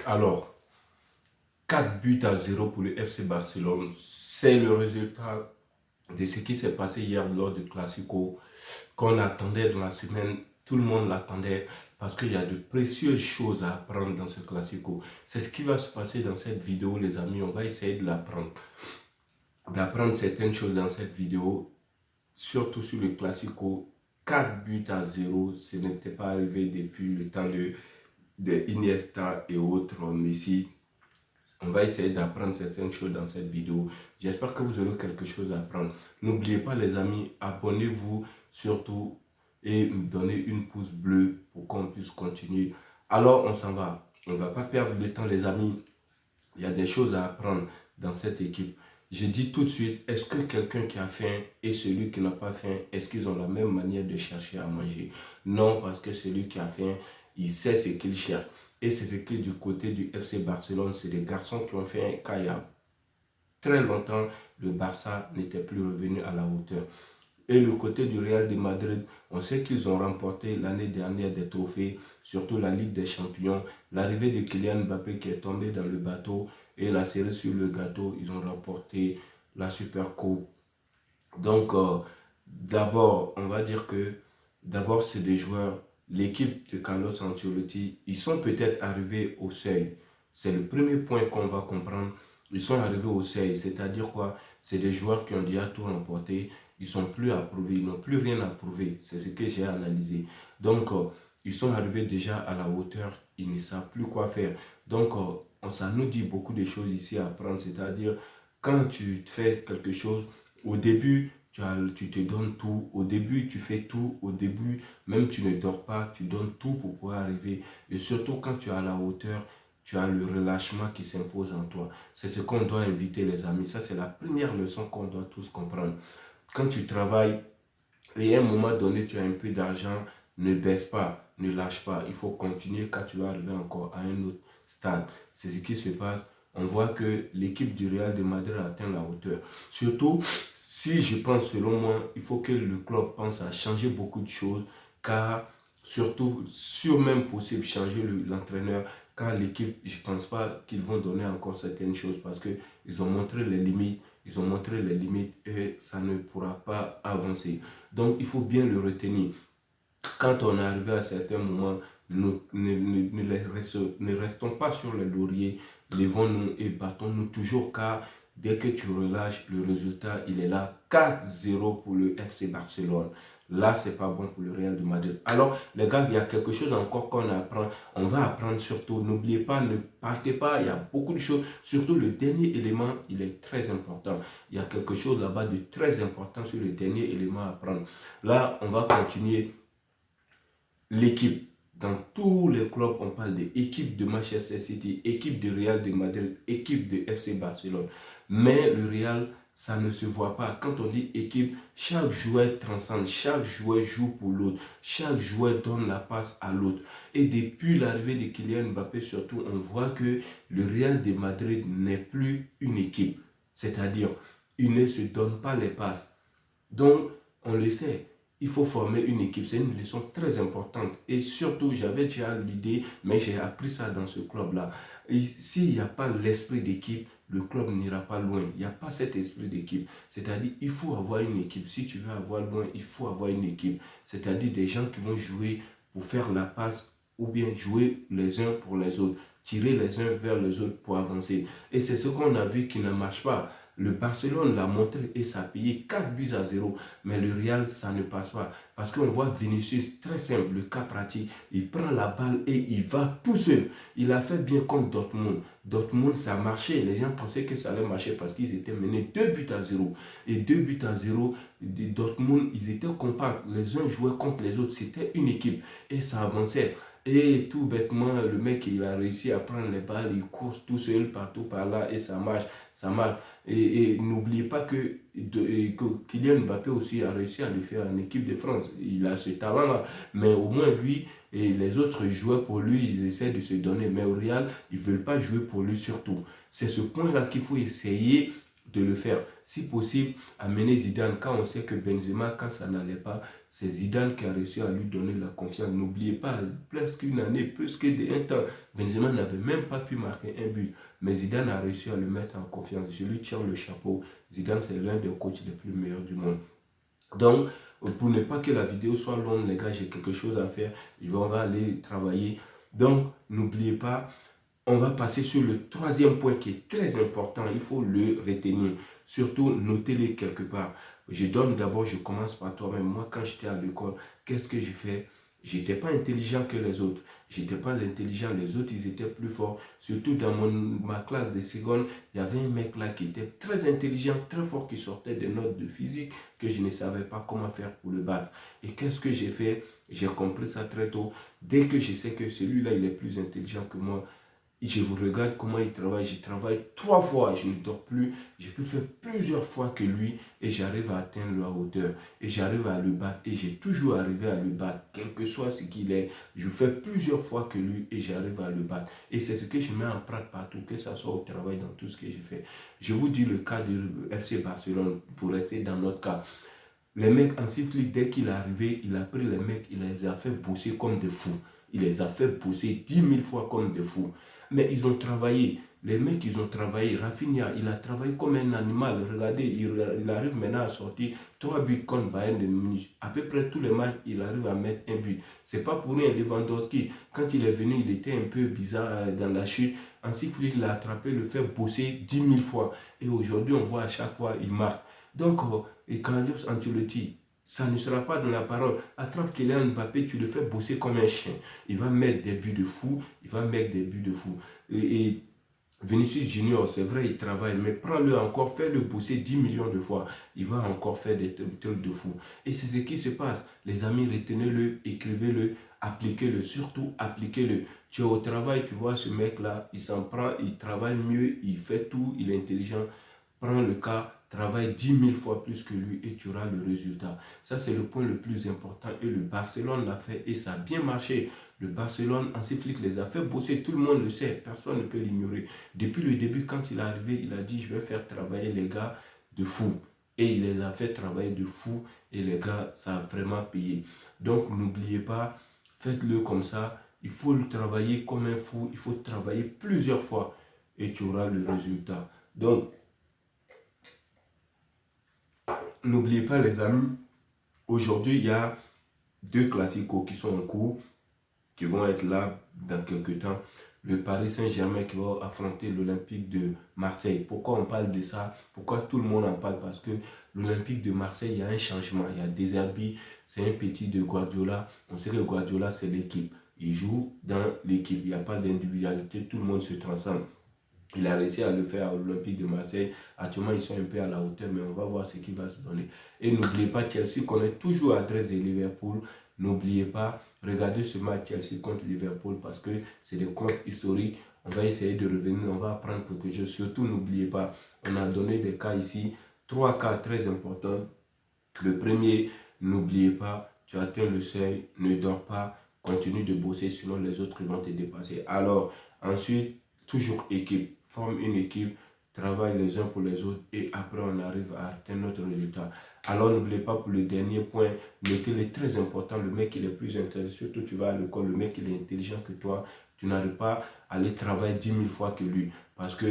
Alors, 4 buts à 0 pour le FC Barcelone. C'est le résultat de ce qui s'est passé hier lors du Classico qu'on attendait dans la semaine. Tout le monde l'attendait parce qu'il y a de précieuses choses à apprendre dans ce Classico. C'est ce qui va se passer dans cette vidéo, les amis. On va essayer de l'apprendre. D'apprendre certaines choses dans cette vidéo, surtout sur le Classico. 4 buts à 0, ce n'était pas arrivé depuis le temps de Iniesta et autres, Messi. On va essayer d'apprendre certaines choses dans cette vidéo. J'espère que vous aurez quelque chose à apprendre. N'oubliez pas les amis, abonnez-vous surtout et me donnez une pouce bleu pour qu'on puisse continuer. Alors on s'en va. On ne va pas perdre de temps les amis. Il y a des choses à apprendre dans cette équipe. Je dis tout de suite, est-ce que quelqu'un qui a faim et celui qui n'a pas faim, est-ce qu'ils ont la même manière de chercher à manger? Non, parce que celui qui a faim, il sait ce qu'il cherche. Et c'est ce qui est du côté du FC Barcelone, c'est des garçons qui ont fait car il y a très longtemps, le Barça n'était plus revenu à la hauteur. Et le côté du Real de Madrid, on sait qu'ils ont remporté l'année dernière des trophées, surtout la Ligue des Champions. L'arrivée de Kylian Mbappé qui est tombé dans le bateau et la série sur le gâteau, ils ont remporté la Super Coupe. Donc, d'abord, on va dire que d'abord, c'est des joueurs, l'équipe de Carlos Ancelotti, ils sont peut-être arrivés au seuil. C'est le premier point qu'on va comprendre. Ils sont arrivés au seuil, c'est-à-dire quoi? C'est des joueurs qui ont déjà tout remporté. Ils sont plus approuvés, ils n'ont plus rien à prouver. C'est ce que j'ai analysé. Donc, ils sont arrivés déjà à la hauteur, ils ne savent plus quoi faire. Donc, ça nous dit beaucoup de choses ici à apprendre. C'est-à-dire, quand tu fais quelque chose, au début, tu te donnes tout. Au début, tu fais tout. Au début, même tu ne dors pas, tu donnes tout pour pouvoir arriver. Et surtout, quand tu es à la hauteur, tu as le relâchement qui s'impose en toi. C'est ce qu'on doit inviter les amis. Ça, c'est la première leçon qu'on doit tous comprendre. Quand tu travailles et à un moment donné, tu as un peu d'argent, ne baisse pas, ne lâche pas. Il faut continuer quand tu vas arriver encore à un autre stade. C'est ce qui se passe. On voit que l'équipe du Real de Madrid a atteint la hauteur. Surtout, si je pense selon moi, il faut que le club pense à changer beaucoup de choses, car surtout, sur même possible, changer l'entraîneur, car l'équipe, je ne pense pas qu'ils vont donner encore certaines choses parce qu'ils ont montré les limites. Ils ont montré les limites et ça ne pourra pas avancer. Donc, il faut bien le retenir. Quand on est arrivé à certains moments, nous ne restons pas sur les lauriers, levons-nous et battons-nous toujours car dès que tu relâches, le résultat, il est là. 4-0 pour le FC Barcelone. Là, c'est pas bon pour le Real de Madrid. Alors, les gars, il y a quelque chose encore qu'on apprend. On va apprendre surtout. N'oubliez pas, ne partez pas. Il y a beaucoup de choses. Surtout le dernier élément, il est très important. Il y a quelque chose là-bas de très important sur le dernier élément à apprendre. Là, on va continuer l'équipe. Dans tous les clubs, on parle d'équipe de Manchester City, équipe de Real de Madrid, équipe de FC Barcelone. Mais le Real, ça ne se voit pas. Quand on dit équipe, chaque joueur transcende, chaque joueur joue pour l'autre, chaque joueur donne la passe à l'autre. Et depuis l'arrivée de Kylian Mbappé, surtout, on voit que le Real de Madrid n'est plus une équipe. C'est-à-dire, il ne se donne pas les passes. Donc, on le sait, il faut former une équipe. C'est une leçon très importante. Et surtout, j'avais déjà l'idée, mais j'ai appris ça dans ce club-là. S'il n'y a pas l'esprit d'équipe, le club n'ira pas loin. Il n'y a pas cet esprit d'équipe. C'est-à-dire, il faut avoir une équipe. Si tu veux avoir loin, il faut avoir une équipe. C'est-à-dire des gens qui vont jouer pour faire la passe ou bien jouer les uns pour les autres. Tirer les uns vers les autres pour avancer. Et c'est ce qu'on a vu qui ne marche pas. Le Barcelone l'a montré et ça a payé 4 buts à 0. Mais le Real, ça ne passe pas. Parce qu'on voit Vinicius, très simple, le cas pratique. Il prend la balle et il va tout seul. Il a fait bien contre Dortmund. Dortmund, ça a marché. Les gens pensaient que ça allait marcher parce qu'ils étaient menés 2 buts à 0. Et 2 buts à 0, Dortmund, ils étaient compacts. Les uns jouaient contre les autres. C'était une équipe. Et ça avançait. Et tout bêtement, le mec, il a réussi à prendre les balles, il court tout seul partout par là et ça marche, ça marche. Et n'oubliez pas que Kylian Mbappé aussi a réussi à le faire en équipe de France. Il a ce talent-là. Mais au moins lui et les autres joueurs pour lui, ils essaient de se donner. Mais au Real, ils ne veulent pas jouer pour lui surtout. C'est ce point-là qu'il faut essayer de le faire. Si possible, amener Zidane. Quand on sait que Benzema, quand ça n'allait pas, c'est Zidane qui a réussi à lui donner la confiance. N'oubliez pas, presque une année, plus que d'un temps, Benzema n'avait même pas pu marquer un but. Mais Zidane a réussi à le mettre en confiance. Je lui tire le chapeau. Zidane, c'est l'un des coachs les plus meilleurs du monde. Donc, pour ne pas que la vidéo soit longue, les gars, j'ai quelque chose à faire. On va aller travailler. Donc, n'oubliez pas, on va passer sur le troisième point qui est très important. Il faut le retenir. Surtout, notez-le quelque part. Je commence par toi-même. Moi, quand j'étais à l'école, qu'est-ce que j'ai fait? J'étais pas intelligent que les autres. J'étais pas intelligent. Les autres, ils étaient plus forts. Surtout dans ma classe de seconde, il y avait un mec là qui était très intelligent, très fort, qui sortait des notes de physique que je ne savais pas comment faire pour le battre. Et qu'est-ce que j'ai fait? J'ai compris ça très tôt. Dès que je sais que celui-là, il est plus intelligent que moi, je vous regarde comment il travaille. Je travaille 3 fois, je ne dors plus. J'ai pu faire plusieurs fois que lui et j'arrive à atteindre la hauteur. Et j'arrive à le battre. Et j'ai toujours arrivé à le battre, quel que soit ce qu'il est. Je fais plusieurs fois que lui et j'arrive à le battre. Et c'est ce que je mets en pratique partout, que ce soit au travail, dans tout ce que je fais. Je vous dis le cas du FC Barcelone, pour rester dans notre cas. Les mecs en flic, dès qu'il est arrivé, il a pris les mecs, il les a fait bosser comme des fous. Il les a fait bosser 10 000 fois comme des fous. Mais ils ont travaillé. Les mecs, ils ont travaillé. Rafinha, il a travaillé comme un animal. Regardez, il arrive maintenant à sortir 3 buts contre Bayern de Munich. À peu près tous les matchs, il arrive à mettre un but. C'est pas pour rien. Lewandowski, quand il est venu, il était un peu bizarre dans la chute. Ensuite, il l'a attrapé, le fait bosser 10 000 fois. Et aujourd'hui, on voit à chaque fois, il marque. Donc, et Carlos Ancelotti, ça ne sera pas dans la parole. Attrape Kylian Mbappé, tu le fais bosser comme un chien. Il va mettre des buts de fou. Il va mettre des buts de fou. Et Vinicius Junior, c'est vrai, il travaille, mais prends-le encore, fais-le bosser 10 millions de fois. Il va encore faire des trucs de fou. Et c'est ce qui se passe. Les amis, retenez-le, écrivez-le, appliquez-le, surtout appliquez-le. Tu es au travail, tu vois ce mec-là, il s'en prend, il travaille mieux, il fait tout, il est intelligent. Prends le cas, travaille 10 000 fois plus que lui et tu auras le résultat. Ça, c'est le point le plus important. Et le Barcelone l'a fait et ça a bien marché. Le Barcelone, Hansi Flick les a fait bosser. Tout le monde le sait. Personne ne peut l'ignorer. Depuis le début, quand il est arrivé, il a dit, je vais faire travailler les gars de fou. Et il les a fait travailler de fou. Et les gars, ça a vraiment payé. Donc, n'oubliez pas, faites-le comme ça. Il faut le travailler comme un fou. Il faut travailler plusieurs fois. Et tu auras le résultat. Donc, n'oubliez pas les amis, aujourd'hui il y a 2 classicos qui sont en cours, qui vont être là dans quelques temps. Le Paris Saint-Germain qui va affronter l'Olympique de Marseille. Pourquoi on parle de ça? Pourquoi tout le monde en parle? Parce que l'Olympique de Marseille, il y a un changement. Il y a Deserbi, c'est un petit de Guardiola. On sait que Guardiola, c'est l'équipe. Il joue dans l'équipe. Il n'y a pas d'individualité. Tout le monde se transcende. Il a réussi à le faire à l'Olympique de Marseille. Actuellement, ils sont un peu à la hauteur, mais on va voir ce qui va se donner. Et n'oubliez pas, Chelsea connaît toujours l'adresse de Liverpool. N'oubliez pas, regardez ce match Chelsea contre Liverpool parce que c'est des comptes historiques. On va essayer de revenir, on va apprendre quelque chose. Surtout, n'oubliez pas, on a donné des cas ici, 3 cas très importants. Le premier, n'oubliez pas, tu atteins le seuil, ne dors pas, continue de bosser, sinon les autres vont te dépasser. Alors, ensuite, toujours équipe, forme une équipe, travaille les uns pour les autres et après on arrive à atteindre notre résultat. Alors n'oubliez pas pour le dernier point, notez-le très important, le mec il est plus intelligent, surtout tu vas à l'école, le mec il est intelligent que toi, tu n'arrives pas à aller travailler 10 000 fois que lui parce que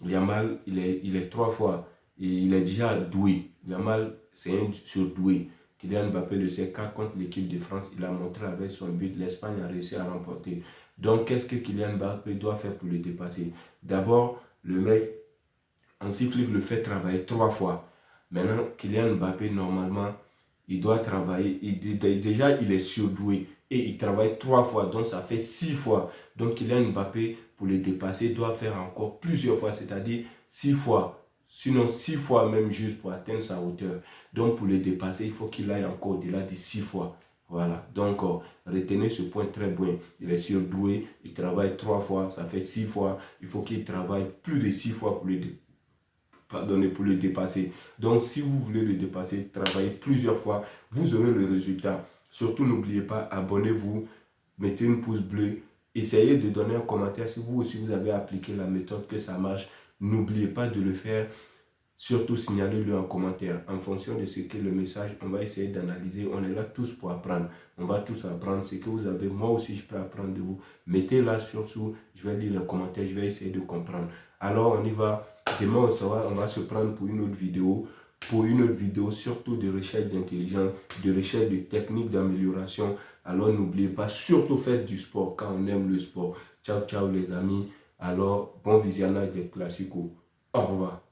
Yamal il est 3 fois et il est déjà doué. Yamal c'est un surdoué. Kylian Mbappé le sait, car contre l'équipe de France, il a montré avec son but, l'Espagne a réussi à remporter. Donc, qu'est-ce que Kylian Mbappé doit faire pour le dépasser? D'abord, le mec, Hansi Flick le fait travailler 3 fois. Maintenant, Kylian Mbappé, normalement, il doit travailler. Déjà, il est surdoué et il travaille 3 fois, donc ça fait 6 fois. Donc, Kylian Mbappé, pour le dépasser, doit faire encore plusieurs fois, c'est-à-dire 6 fois. Sinon, 6 fois même juste pour atteindre sa hauteur. Donc, pour le dépasser, il faut qu'il aille encore au-delà de 6 fois. Voilà, donc retenez ce point très bien. Il est surdoué, il travaille 3 fois, ça fait 6 fois. Il faut qu'il travaille plus de 6 fois pour le dépasser. Donc, si vous voulez le dépasser, travaillez plusieurs fois, vous aurez le résultat. Surtout, n'oubliez pas, abonnez-vous, mettez une pouce bleu, essayez de donner un commentaire si vous aussi vous avez appliqué la méthode, que ça marche. N'oubliez pas de le faire. surtout signalez-le en commentaire. En fonction de ce qu'est le message, on va essayer d'analyser. On est là tous pour apprendre. On va tous apprendre ce que vous avez. Moi aussi, je peux apprendre de vous. Mettez-la surtout. Je vais lire les commentaires. Je vais essayer de comprendre. Alors, on y va. Demain, on va se prendre pour une autre vidéo. Pour une autre vidéo, surtout de recherche d'intelligence, de recherche de techniques d'amélioration. Alors, n'oubliez pas, surtout faites du sport quand on aime le sport. Ciao, ciao les amis. Alors, bon visionnage des classicos. Au revoir.